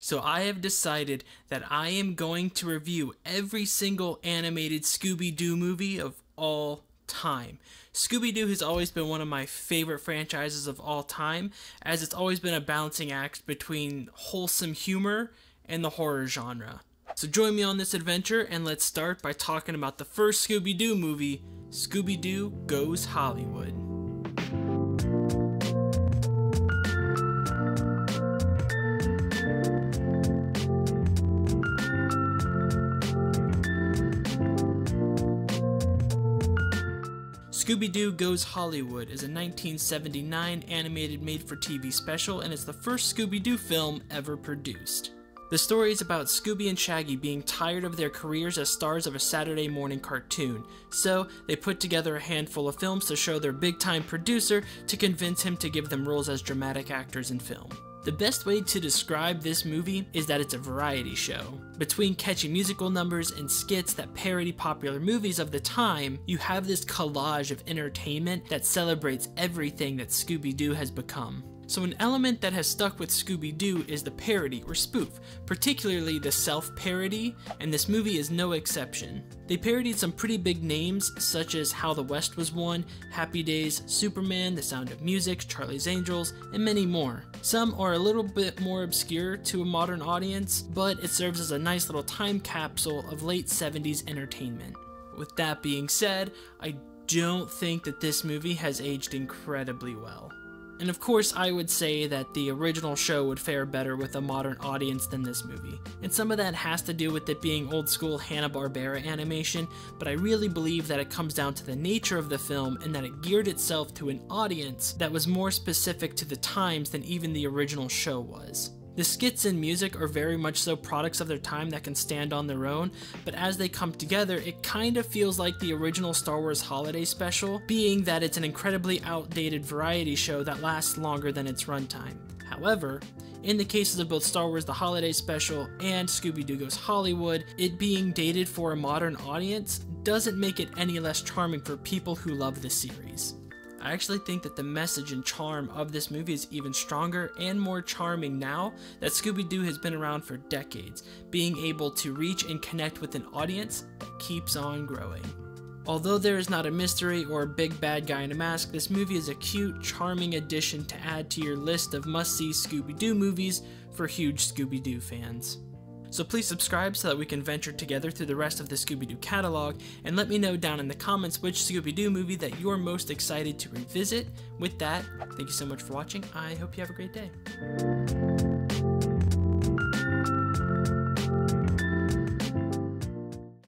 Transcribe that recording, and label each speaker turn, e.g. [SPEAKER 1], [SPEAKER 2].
[SPEAKER 1] So I have decided that I am going to review every single animated Scooby-Doo movie of all time. Scooby-Doo has always been one of my favorite franchises of all time, as it's always been a balancing act between wholesome humor and the horror genre. So join me on this adventure, and let's start by talking about the first Scooby-Doo movie, Scooby-Doo Goes Hollywood. Scooby-Doo Goes Hollywood is a 1979 animated made-for-TV special, and it's the first Scooby-Doo film ever produced. The story is about Scooby and Shaggy being tired of their careers as stars of a Saturday morning cartoon, so they put together a handful of films to show their big-time producer to convince him to give them roles as dramatic actors in film. The best way to describe this movie is that it's a variety show. Between catchy musical numbers and skits that parody popular movies of the time, you have this collage of entertainment that celebrates everything that Scooby-Doo has become. So an element that has stuck with Scooby-Doo is the parody or spoof, particularly the self-parody, and this movie is no exception. They parodied some pretty big names such as How the West Was Won, Happy Days, Superman, The Sound of Music, Charlie's Angels, and many more. Some are a little bit more obscure to a modern audience, but it serves as a nice little time capsule of late 70s entertainment. With that being said, I don't think that this movie has aged incredibly well. And of course, I would say that the original show would fare better with a modern audience than this movie. And some of that has to do with it being old school Hanna-Barbera animation, but I really believe that it comes down to the nature of the film and that it geared itself to an audience that was more specific to the times than even the original show was. The skits and music are very much so products of their time that can stand on their own, but as they come together, it kind of feels like the original Star Wars holiday special, being that it's an incredibly outdated variety show that lasts longer than its runtime. However, in the cases of both Star Wars The Holiday Special and Scooby-Doo Goes Hollywood, it being dated for a modern audience doesn't make it any less charming for people who love the series. I actually think that the message and charm of this movie is even stronger and more charming now that Scooby-Doo has been around for decades, being able to reach and connect with an audience that keeps on growing. Although there is not a mystery or a big bad guy in a mask, this movie is a cute, charming addition to add to your list of must-see Scooby-Doo movies for huge Scooby-Doo fans. So please subscribe so that we can venture together through the rest of the Scooby-Doo catalog, and let me know down in the comments which Scooby-Doo movie that you're most excited to revisit. With that, thank you so much for watching. I hope you have a great day.